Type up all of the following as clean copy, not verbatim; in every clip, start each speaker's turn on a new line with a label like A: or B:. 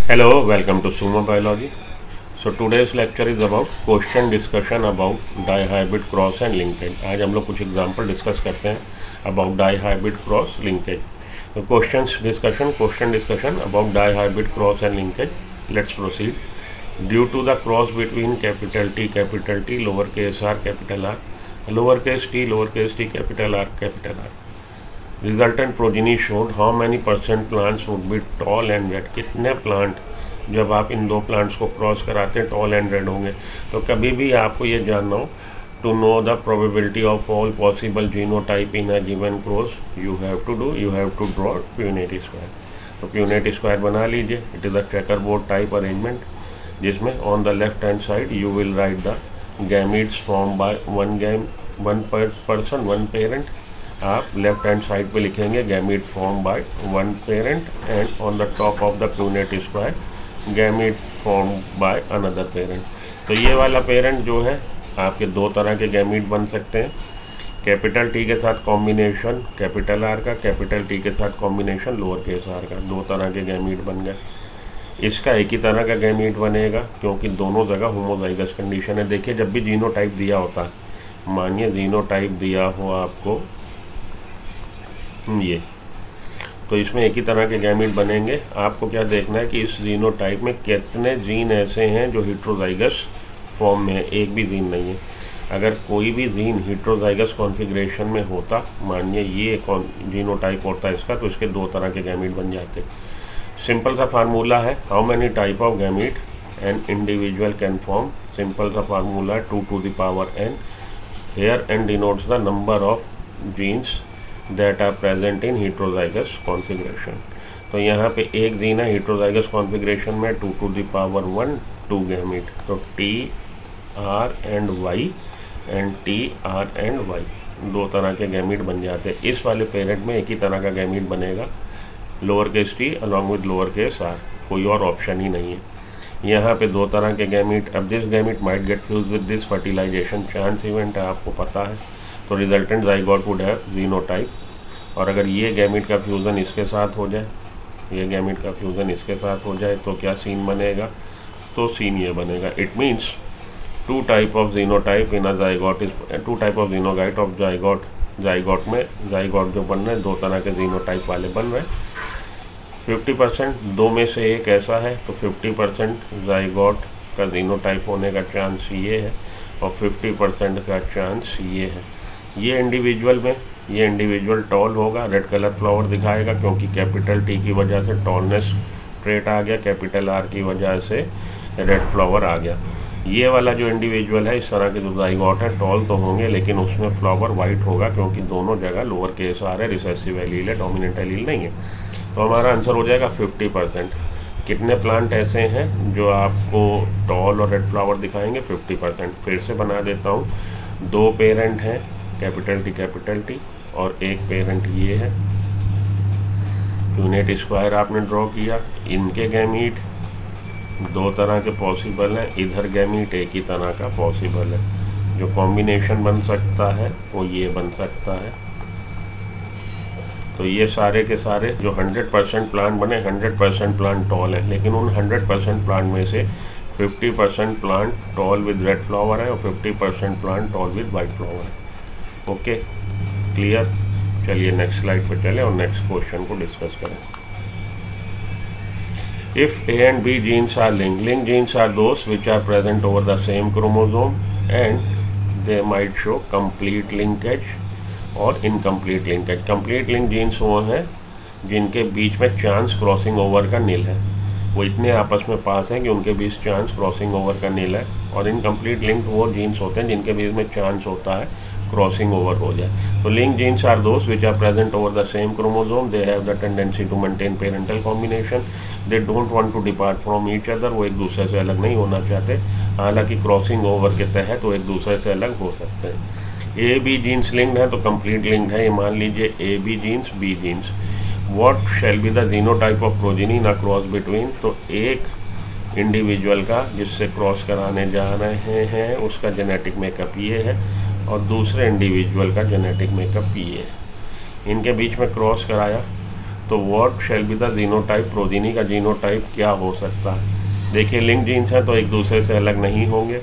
A: Hello, welcome to Sumo Biology. So today's lecture is about question discussion about dihybrid cross and linkage. आज हम लोग कुछ example discuss करते हैं about dihybrid cross linkage. So question discussion about dihybrid cross and linkage. Let's proceed. Due to the cross between capital T, lowercase r, capital R, lowercase t, capital R. Resultant progeny showed how many % plants would be tall and red, कितने plant जब आप इन दो plants को cross कराते हैं tall and red होंगे। तो कभी भी आपको ये जानना हो to know the probability of all possible genotype in a given cross you have to draw Punnett square. तो प्यूनेट स्क्वायर बना लीजिए। It is a checker board type arrangement जिसमें on the left hand side you will write the gametes form by one person one parent. आप left hand side पे लिखेंगे gamete form by one parent and on the top of the Punnett square gamete form by another parent. तो ये वाला parent जो है आपके दो तरह के गैमीट बन सकते हैं, कैपिटल टी के साथ कॉम्बिनेशन कैपिटल आर का, कैपिटल टी के साथ कॉम्बिनेशन लोअर केस आर का। दो तरह के गैमीट बन गए। इसका एक ही तरह का गैमीट बनेगा क्योंकि दोनों जगह होमोजाइगस कंडीशन है। देखिए जब भी जीनोटाइप दिया होता है, मानिए जीनोटाइप दिया हो आपको ये, तो इसमें एक ही तरह के गैमीट बनेंगे। आपको क्या देखना है कि इस जीनोटाइप में कितने जीन ऐसे हैं जो हेटेरोजाइगस फॉर्म में है, एक भी जीन नहीं है। अगर कोई भी जीन हेटेरोजाइगस कॉन्फ़िगरेशन में होता, मानिए ये जीनोटाइप होता है इसका, तो इसके दो तरह के गैमीट बन जाते। सिंपल सा फार्मूला है, how many type of gamete an individual can form. Simple सा formula 2 to the power n। Here N denotes the number of genes that are present in heterozygous configuration। तो यहाँ पे एक gene है heterozygous configuration में 2 to the power 1 2 gamete. तो T R and Y and T R and Y दो तरह के गैमीट बन जाते हैं। इस वाले पेरेंट में एक ही तरह का गैमीट बनेगा lower case t along with lower case r, कोई और ऑप्शन ही नहीं है। यहाँ पे दो तरह के गैमीट। अब this gamete might get fuse with this fertilization, chance event है, आपको पता है। तो resultant zygote would have genotype. और अगर ये गैमीट का फ्यूज़न इसके साथ हो जाए, ये गैमीट का फ्यूज़न इसके साथ हो जाए तो क्या सीन बनेगा? तो सीन ये बनेगा। It means two type of genotype in a zygote is two type of genotype of zygote. Zygote में जाइगोट जो बन रहे हैं दो तरह के जीनोटाइप वाले बन रहे हैं। 50% दो में से एक ऐसा है तो 50% जाइगोट का जीनोटाइप होने का चांस ये है और 50% का चांस ये है। ये इंडिविजुअल टॉल होगा, रेड कलर फ्लावर दिखाएगा क्योंकि कैपिटल टी की वजह से टॉलनेस ट्रेट आ गया, कैपिटल आर की वजह से रेड फ्लावर आ गया। ये वाला जो इंडिविजुअल है, इस तरह के जो जाइगोट है टॉल तो होंगे लेकिन उसमें फ्लावर वाइट होगा क्योंकि दोनों जगह लोअर केस आर है, रिसेसिव एलील है, डोमिनेंट एलील नहीं है। तो हमारा आंसर हो जाएगा 50%। कितने प्लांट ऐसे हैं जो आपको टॉल और रेड फ्लावर दिखाएंगे? 50%। फिर से बना देता हूँ, दो पेरेंट हैं कैपिटल टी और एक पेरेंट ये है। यूनिट स्क्वायर आपने ड्रॉ किया। इनके गैमीट दो तरह के पॉसिबल हैं, इधर गैमीट एक ही तरह का पॉसिबल है। जो कॉम्बिनेशन बन सकता है वो ये बन सकता है। तो ये सारे के सारे जो 100% प्लांट बने, 100% प्लांट टॉल है, लेकिन उन 100% प्लांट में से 50% plant tall with red flower है और 50% plant tall with white flower है। Okay, clear. चलिए नेक्स्ट स्लाइड पर चलें और नेक्स्ट क्वेश्चन को डिस्कस करें। If A and B genes are link genes are those which are present over the same chromosome and they might show complete linkage और incomplete linkage. Complete link genes वो हैं जिनके बीच में chance crossing over का नील है, वो इतने आपस में पास हैं कि उनके बीच चांस क्रॉसिंग ओवर का नील है। और इनकम्प्लीट लिंक वो जीन्स होते हैं जिनके बीच में चांस होता है क्रॉसिंग ओवर हो जाए। तो link genes are those which are present over the same chromosome, they have the tendency to maintain parental combination, they don't want to depart from each other. वो एक दूसरे से अलग नहीं होना चाहते, हालांकि क्रॉसिंग ओवर के तहत वो एक दूसरे से अलग हो सकते हैं। ए बी जीन्स लिंक्ड है तो कंप्लीट लिंक्ड है। ये मान लीजिए A B genes B genes. What shall be the genotype of progeny ना क्रॉस बिटवीन। तो एक इंडिविजुअल का जिससे क्रॉस कराने जा रहे हैं उसका जेनेटिक मेकअप ये है और दूसरे इंडिविजुअल का जेनेटिक मेकअप ये है। इनके बीच में क्रॉस कराया तो what shall be the genotype, progeny का जीनोटाइप क्या हो सकता है। देखिए लिंक जीन्स हैं तो एक दूसरे से अलग नहीं होंगे,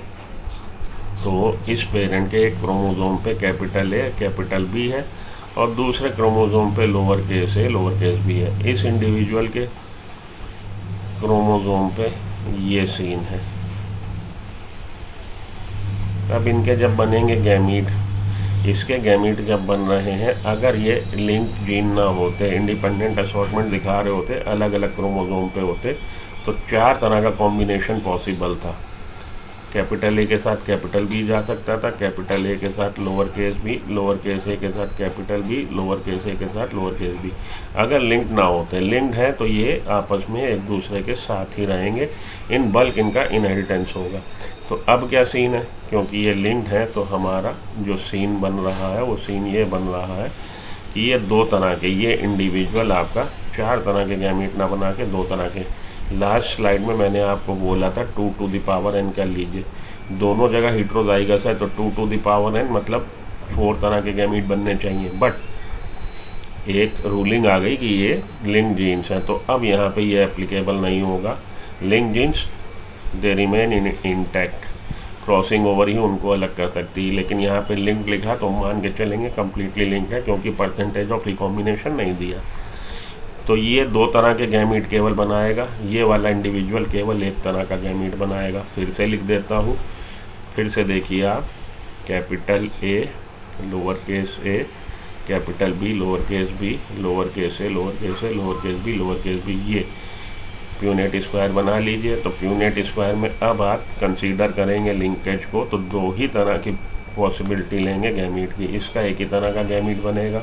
A: तो इस पेरेंट के एक क्रोमोसोम पे कैपिटल ए कैपिटल बी है और दूसरे क्रोमोसोम पे lower case a lower case b है। इस इंडिविजुअल के क्रोमोसोम पे ये सीन है। अब इनके जब बनेंगे गैमीट, इसके गैमीट जब बन रहे हैं, अगर ये लिंक जीन ना होते, इंडिपेंडेंट असॉर्टमेंट दिखा रहे होते, अलग अलग क्रोमोसोम पे होते, तो 4 तरह का कॉम्बिनेशन पॉसिबल था। कैपिटल ए के साथ कैपिटल बी जा सकता था, कैपिटल ए के साथ lower case B, lower case A के साथ capital B, lower case A के साथ लोअर केस बी। अगर लिंक ना होते, लिंक्ड है तो ये आपस में एक दूसरे के साथ ही रहेंगे, इन बल्क इनका इनहेरिटेंस होगा। तो अब क्या सीन है, क्योंकि ये लिंक्ड है तो हमारा जो सीन बन रहा है वो सीन ये बन रहा है कि ये 2 तरह के, ये इंडिविजुअल आपका 4 तरह के गैमीट ना बना के 2 तरह के। लास्ट स्लाइड में मैंने आपको बोला था 2 टू द पावर n कर लीजिए, दोनों जगह हेटेरोजाइगस है तो 2 टू द पावर n मतलब 4 तरह के गैमीट बनने चाहिए। बट एक रूलिंग आ गई कि ये लिंक जीन्स है, तो अब यहाँ पे ये एप्लीकेबल नहीं होगा। Link genes they remain in intact, crossing over ही उनको अलग कर सकती है, लेकिन यहाँ पे लिंक लिखा तो मान के चलेंगे कम्प्लीटली लिंक है, क्योंकि परसेंटेज ऑफ रिकॉम्बिनेशन नहीं दिया। तो ये 2 तरह के गैमीट केवल बनाएगा, ये वाला इंडिविजुअल केवल 1 तरह का गैमीट बनाएगा। फिर से लिख देता हूँ, फिर से देखिए आप, capital A lower case a, capital B lower case B, lower case a lower case a, lower case B lower case b, ये प्यूनेट स्क्वायर बना लीजिए। तो प्यूनेट स्क्वायर में अब आप कंसीडर करेंगे लिंकेज को, तो 2 ही तरह की पॉसिबिलिटी लेंगे गैमीट की। इसका एक ही तरह का गैमीट बनेगा,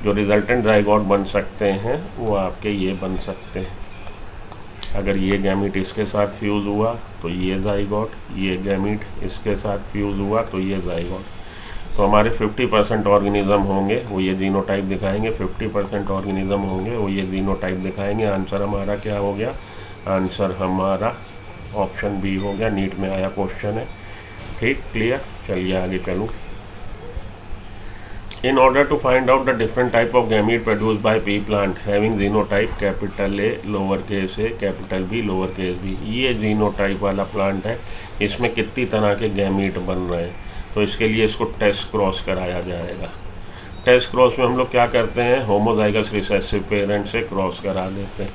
A: जो रिजल्टेंट जाइगोट बन सकते हैं वो आपके ये बन सकते हैं। अगर ये गैमीट इसके साथ फ्यूज़ हुआ तो ये जाइगोट, ये गैमीट इसके साथ फ्यूज़ हुआ तो ये जाइगोट। तो हमारे 50% ऑर्गेनिज्म होंगे वो ये जीनोटाइप दिखाएंगे, 50% ऑर्गेनिज्म होंगे वो ये जीनोटाइप दिखाएंगे। आंसर हमारा क्या हो गया, आंसर हमारा ऑप्शन बी हो गया, नीट में आया क्वेश्चन है। ठीक, क्लियर। चलिए आगे चलूँ। In order to find out the different type of gamete produced by pea plant having genotype capital A lower case a capital B lower case b, ये जीनोटाइप वाला प्लांट है, इसमें कितनी तरह के गैमीट बन रहे हैं, तो इसके लिए इसको टेस्ट क्रॉस कराया जाएगा। टेस्ट क्रॉस में हम लोग क्या करते हैं, होमोजाइगस रिसेसिव पेरेंट से क्रॉस करा देते हैं,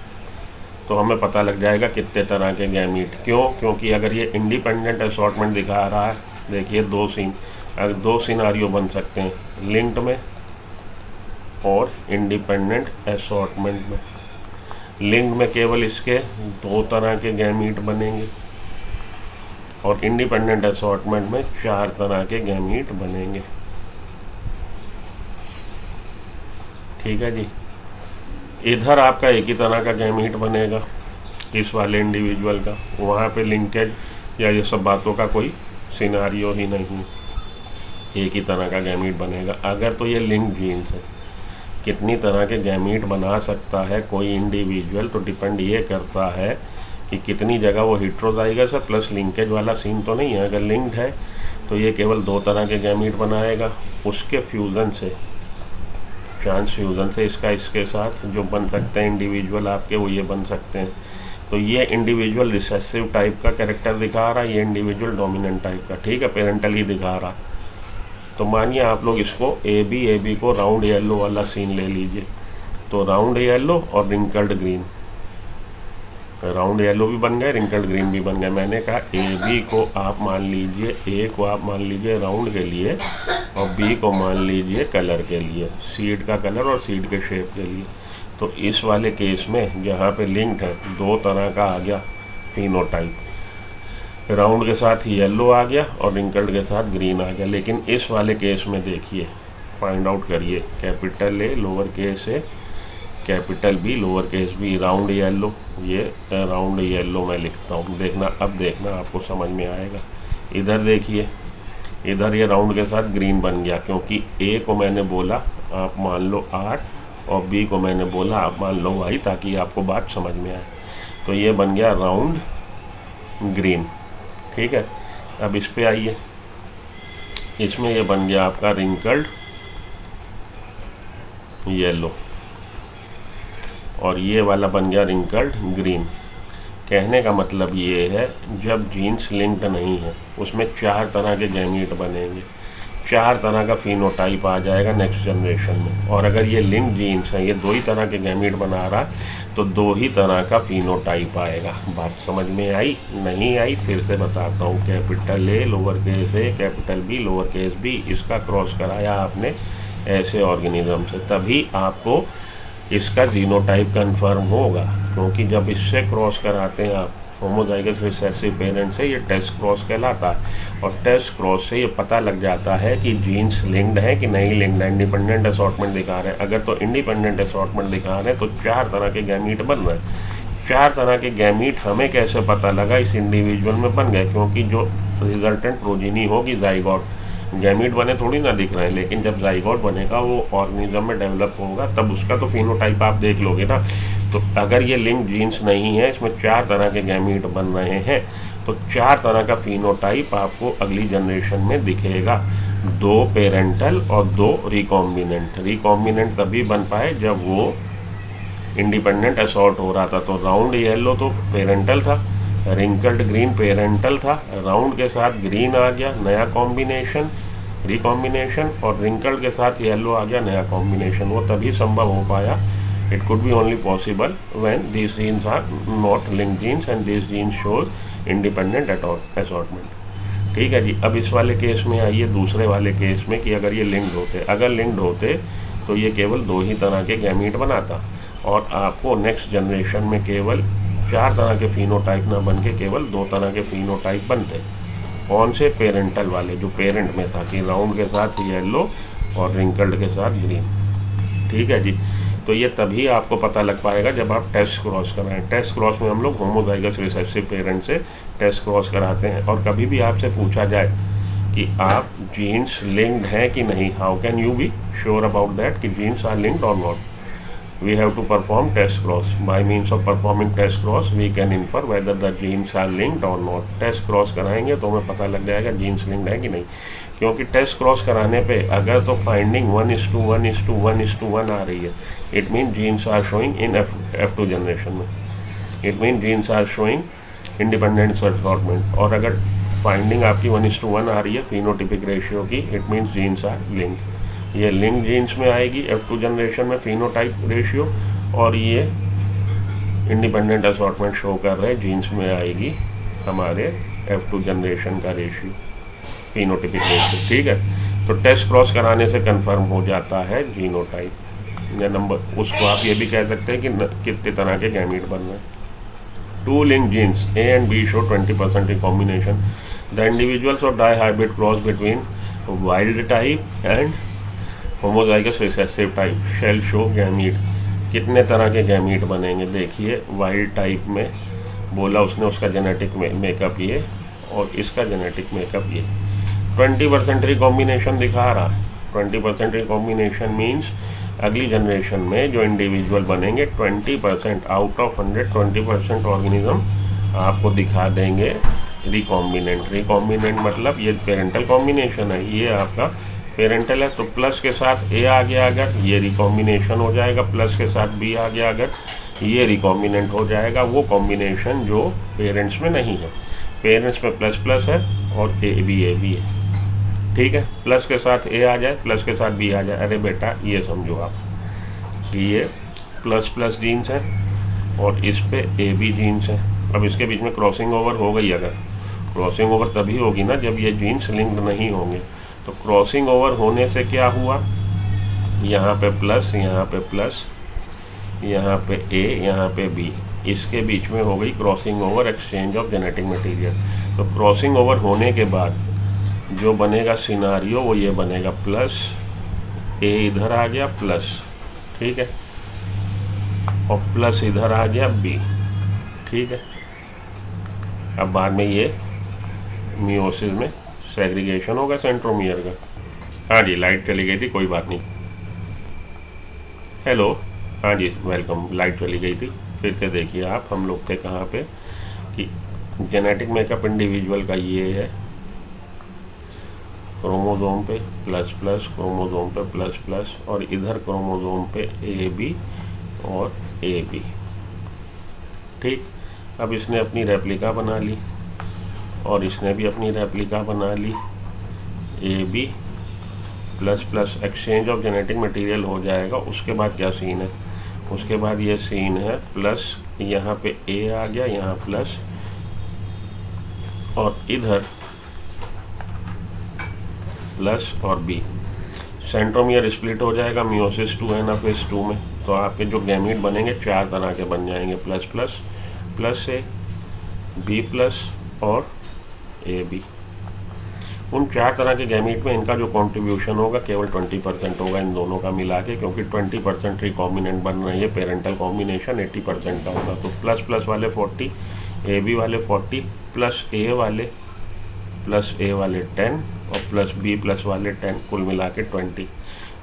A: तो हमें पता लग जाएगा कितने तरह के गैमीट। क्यों, क्योंकि अगर ये इंडिपेंडेंट असॉर्टमेंट दिखा रहा है, देखिए 2 सीन, अगर 2 सिनारियो बन सकते हैं, लिंक्ड में और इंडिपेंडेंट असॉर्टमेंट में। लिंक्ड में केवल इसके 2 तरह के गैमीट बनेंगे और इंडिपेंडेंट असॉर्टमेंट में 4 तरह के गैमीट बनेंगे। ठीक है जी। इधर आपका एक ही तरह का गैमीट बनेगा इस वाले इंडिविजुअल का, वहाँ पे लिंकेज या ये सब बातों का कोई सिनारियो ही नहीं, एक ही तरह का गैमीट बनेगा। अगर तो ये लिंक जीन्स है, कितनी तरह के गैमीट बना सकता है कोई इंडिविजुअल, तो डिपेंड ये करता है कि कितनी जगह वो हेटेरोजाइगस है, प्लस लिंकेज वाला सीन तो नहीं है। अगर लिंक्ड है तो ये केवल 2 तरह के गैमीट बनाएगा, उसके फ्यूज़न से, चांस फ्यूज़न से इसका इसके साथ जो बन सकते हैं इंडिविजुअल आपके, वो ये बन सकते हैं। तो ये इंडिविजुअल रिसेसिव टाइप का कैरेक्टर दिखा रहा है, ये इंडिविजुअल डोमिनेंट टाइप का, ठीक है, पेरेंटल ही दिखा रहा। तो मानिए आप लोग इसको ए बी को राउंड येलो वाला सीन ले लीजिए, तो राउंड येलो और रिंकल्ड ग्रीन, राउंड येलो भी बन गए, रिंकल्ड ग्रीन भी बन गए। मैंने कहा ए बी को आप मान लीजिए, ए को आप मान लीजिए राउंड के लिए और बी को मान लीजिए कलर के लिए, सीड का कलर और सीड के शेप के लिए। तो इस वाले केस में जहाँ पे लिंक्ड है, 2 तरह का आ गया फिनोटाइप, राउंड के साथ येलो आ गया और रिंकल्ड के साथ ग्रीन आ गया। लेकिन इस वाले केस में देखिए, फाइंड आउट करिए, capital A lower case a, capital B lower case b, round yellow, ये राउंड येलो मैं लिखता हूँ, देखना, अब देखना आपको समझ में आएगा। इधर देखिए, इधर ये राउंड के साथ ग्रीन बन गया, क्योंकि ए को मैंने बोला आप मान लो 8 और बी को मैंने बोला आप मान लो y, ताकि आपको बात समझ में आए। तो ये बन गया राउंड ग्रीन, ठीक है। अब इस पे आइए, इसमें ये बन गया आपका रिंकल्ड येलो। और ये वाला बन गया रिंकल्ड ग्रीन। कहने का मतलब ये है जब जीन्स लिंक्ड नहीं है उसमें 4 तरह के गैमीट बनेंगे, 4 तरह का फिनोटाइप आ जाएगा नेक्स्ट जनरेशन में। और अगर ये लिंक जीन्स है, ये 2 ही तरह के गैमीट बना रहा, तो 2 ही तरह का फिनोटाइप आएगा। बात समझ में आई? नहीं आई? फिर से बताता हूँ, capital A lower case a, capital B lower case b, इसका क्रॉस कराया आपने ऐसे ऑर्गेनिज्म से, तभी आपको इसका जीनोटाइप कंफर्म होगा। क्योंकि जब इससे क्रॉस कराते हैं आप होमोजाइगस रिसेसिव पेरेंट से, ये टेस्ट क्रॉस कहलाता है। और टेस्ट क्रॉस से ये पता लग जाता है कि जीन्स लिंक्ड है कि नहीं लिंक्ड है, इंडिपेंडेंट असॉर्टमेंट दिखा रहे हैं। अगर तो इंडिपेंडेंट असॉर्टमेंट दिखा रहे हैं तो 4 तरह के गैमीट बन रहे हैं। 4 तरह के गैमीट हमें कैसे पता लगा? इस इंडिविजुअल में बन गए, क्योंकि जो रिजल्टेंट प्रोजीनी होगी जाइगोट, गैमीट बने थोड़ी ना दिख रहे हैं, लेकिन जब जाइगोट बनेगा वो ऑर्गेनिज्म में डेवलप होगा, तब उसका तो फिनोटाइप आप देख लोगे ना। तो अगर ये लिंक जीन्स नहीं है, इसमें 4 तरह के गैमीट बन रहे हैं, तो 4 तरह का फिनोटाइप आपको अगली जनरेशन में दिखेगा। 2 पेरेंटल और 2 रिकॉम्बिनेंट। रिकॉम्बिनेंट तभी बन पाए जब वो इंडिपेंडेंट असॉर्ट हो रहा था। तो राउंड येलो तो पेरेंटल था, रिंकल्ड ग्रीन पेरेंटल था, राउंड के साथ ग्रीन आ गया नया कॉम्बिनेशन रिकॉम्बिनेशन, और रिंकल्ड के साथ येलो आ गया नया कॉम्बिनेशन। वो तभी संभव हो पाया, it could be only possible when these genes are not linked genes and these genes shows independent assortment. ठीक है जी। अब इस वाले केस में आइए दूसरे वाले केस में कि अगर ये लिंक्ड होते, अगर लिंक्ड होते तो ये केवल 2 ही तरह के गैमीट बनाता, और आपको नेक्स्ट जनरेशन में केवल 4 तरह के फिनोटाइप ना बन के केवल 2 तरह के फिनोटाइप बनते। कौन से? पेरेंटल वाले, जो पेरेंट में था कि राउंड के साथ येलो और रिंकल्ड के साथ ग्रीन। ठीक है जी। तो ये तभी आपको पता लग पाएगा जब आप टेस्ट क्रॉस कराएं। टेस्ट क्रॉस में हम लोग होमोजाइगस रिसेसिव पेरेंट से टेस्ट क्रॉस कराते हैं। और कभी भी आपसे पूछा जाए कि आप जीन्स लिंक्ड हैं कि नहीं, how can you be sure about that कि जीन्स आर लिंक्ड और not? We have to perform test cross. By means of performing test cross, we can infer whether the genes are linked or not. Test cross कराएंगे तो हमें पता लग जाएगा jeans linked है कि नहीं। क्योंकि टेस्ट क्रॉस कराने पे अगर तो फाइंडिंग 1:1:1:1 आ रही है, it mean genes are showing in F2 generation में, it mean genes are showing independent assortment. और अगर फाइंडिंग आपकी 1:1 आ रही है फिनोटिपिक रेशियो की, it means genes are linked. ये लिंक जीन्स में आएगी F2 जनरेशन में फिनोटाइप रेशियो, और ये इंडिपेंडेंट असॉर्टमेंट शो कर रहे जीन्स में आएगी हमारे F2 जनरेशन का रेशियो, फिनोटिपिक रेशियो। ठीक है। तो टेस्ट क्रॉस कराने से कंफर्म हो जाता है जीनोटाइप या नंबर। उसको आप ये भी कह सकते हैं कि कितने तरह के गैमीट बन रहे हैं। 2 link genes A and B show 20% recombination. The individuals of dihybrid cross between wild type and homozygous recessive type shall show gamete. कितने तरह के गैमीट बनेंगे? देखिए, वाइल्ड टाइप में बोला उसने उसका जेनेटिक मेकअप ये और इसका जेनेटिक मेकअप ये। 20% रिकॉम्बिनेशन दिखा रहा है। 20% रिकॉम्बिनेशन मीन्स अगली जनरेशन में जो इंडिविजुअल बनेंगे 20% आउट ऑफ 100 20% ऑर्गेनिज्म आपको दिखा देंगे रिकॉम्बिनेंट। रिकॉम्बिनेंट मतलब ये पेरेंटल कॉम्बिनेशन है, ये आपका पेरेंटल है, तो प्लस के साथ ए आ गया अगर ये रिकॉम्बिनेशन हो जाएगा, प्लस के साथ बी आ गया अगर ये रिकॉम्बिनेंट हो जाएगा। वो कॉम्बिनेशन जो पेरेंट्स में नहीं है, पेरेंट्स में प्लस प्लस है और ए बी है। ठीक है। प्लस के साथ ए आ जाए, प्लस के साथ बी आ जाए। अरे बेटा ये समझो आप कि ये प्लस प्लस जीन्स है और इस पे ए बी जीन्स है। अब इसके बीच में क्रॉसिंग ओवर हो गई, अगर क्रॉसिंग ओवर तभी होगी ना जब ये जीन्स लिंक्ड नहीं होंगे। तो क्रॉसिंग ओवर होने से क्या हुआ, यहाँ पे प्लस, यहाँ पे प्लस, यहाँ पे ए, यहाँ पे बी, इसके बीच में हो गई crossing over, exchange of genetic material. तो क्रॉसिंग ओवर होने के बाद जो बनेगा सिनारियो वो ये बनेगा, प्लस ए इधर आ गया प्लस, ठीक है, और प्लस इधर आ गया बी। ठीक है। अब बाद में ये मियोसिस में सेग्रीगेशन होगा सेंट्रोमियर का। हाँ जी, लाइट चली गई थी, कोई बात नहीं। हेलो, हाँ जी वेलकम। लाइट चली गई थी, फिर से देखिए आप। हम लोग थे कहाँ पे कि जेनेटिक मेकअप इंडिविजुअल का ये है, क्रोमोसोम पे प्लस प्लस, क्रोमोसोम पे प्लस प्लस, और इधर क्रोमोसोम पे ए बी और AB। ठीक, अब इसने अपनी रेप्लिका बना ली और इसने भी अपनी रेप्लिका बना ली। AB plus plus exchange of genetic material हो जाएगा। उसके बाद क्या सीन है, उसके बाद ये सीन है प्लस, यहाँ पे A आ गया, यहाँ प्लस, और इधर प्लस और B। सेंट्रोमियर स्प्लिट हो जाएगा मियोसिस 2 एनाफेज 2 में। तो आपके जो गैमीट बनेंगे 4 तरह के बन जाएंगे, plus plus, plus A, B plus और AB। उन 4 तरह के गैमीट में इनका जो कंट्रीब्यूशन होगा केवल 20% होगा इन दोनों का मिला के, क्योंकि 20% रिकॉम्बिनेंट बन रही है, पेरेंटल कॉम्बिनेशन 80% का होगा। तो प्लस प्लस वाले 40, AB वाले 40, प्लस A वाले 10 और प्लस B प्लस वाले 10, कुल मिला के 20।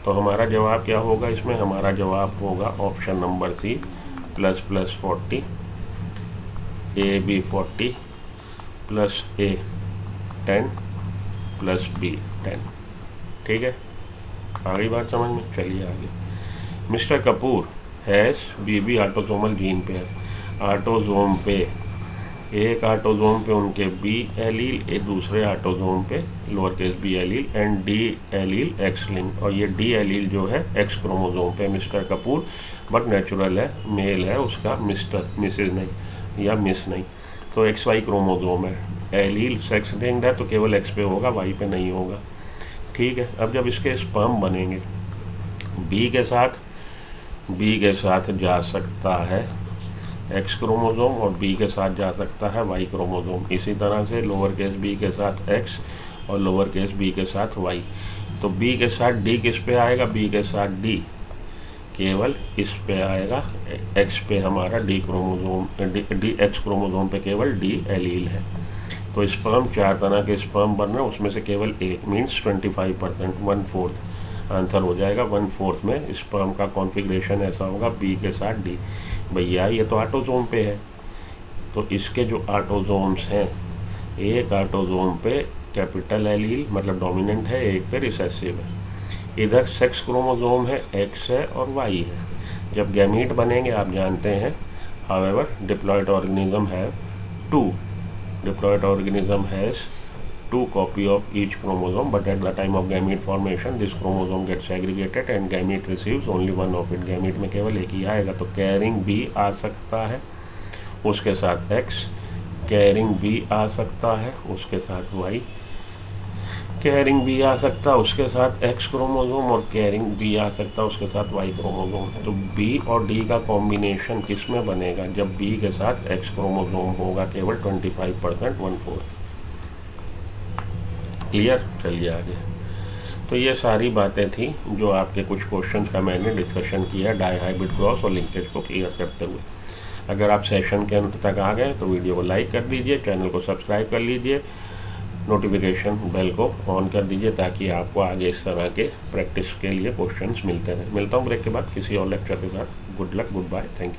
A: तो हमारा जवाब क्या होगा इसमें, हमारा जवाब होगा option number C, plus plus 40, AB 40, plus A 10 plus B 10। ठीक है, आ गई बात समझ में। चलिए आगे। Mister Kapoor has BB autosomal gene pair. Autosome पे एक ऑटोसोम पे उनके B एलील, एक दूसरे ऑटोसोम पे lower case B allele and D allele X link. और ये D एलील जो है X क्रोमोसोम पे मिस्टर कपूर, बट नेचुरल है, मेल है उसका, मिसेज नहीं या मिस नहीं। तो XY क्रोमोसोम है, एलील सेक्स लिंक्ड है तो केवल X पे होगा, Y पे नहीं होगा। ठीक है, अब जब इसके स्पर्म बनेंगे B के साथ जा सकता है X क्रोमोसोम और B के साथ जा सकता है Y क्रोमोसोम। इसी तरह से लोअर केस B के साथ X और लोअर केस B के साथ Y। तो B के साथ D किस पे आएगा, B के साथ D केवल इस पे आएगा, X पे हमारा D X क्रोमोसोम पे केवल D एलील है। तो स्पर्म 4 तरह के स्पर्म बन रहे हैं, उसमें से केवल एक मीन्स 25%, 1/4 आंसर हो जाएगा। 1/4 में स्पर्म का कॉन्फ़िगरेशन ऐसा होगा B के साथ D। भैया ये तो ऑटोसोम पे है, तो इसके जो ऑटोसोम्स हैं, एक ऑटोसोम पे कैपिटल एलील मतलब डोमिनेंट है, एक पे रिसेसिव है। इधर सेक्स क्रोमोसोम है, X है और Y है। जब गैमीट बनेंगे आप जानते हैं, however diploid organism have 2 diploid organism has 2 copy of each chromosome, but at the time of gamete formation this chromosome gets segregated and gamete receives only one of it। gamete में केवल एक ही आएगा। तो carrying B आ सकता है उसके साथ X, carrying B आ सकता है उसके साथ Y, कैरिंग B आ सकता है उसके साथ X क्रोमोसोम और कैरिंग B आ सकता है उसके साथ Y क्रोमोसोम। तो B और D का कॉम्बिनेशन किस में बनेगा, जब B के साथ X क्रोमोसोम होगा केवल 25%, 1/4। क्लियर। चलिए आगे। तो ये सारी बातें थी जो आपके कुछ क्वेश्चंस का मैंने डिस्कशन किया डाई हाइब्रिड क्रॉस और लिंकेज को क्लियर करते हुए। अगर आप सेशन के अंत तक आ गए तो वीडियो को लाइक कर दीजिए, चैनल को सब्सक्राइब कर लीजिए, नोटिफिकेशन बेल को ऑन कर दीजिए ताकि आपको आगे इस तरह के प्रैक्टिस के लिए क्वेश्चंस मिलते रहें। मिलता हूँ ब्रेक के बाद किसी और लेक्चर के साथ। Good luck, good bye, thank you.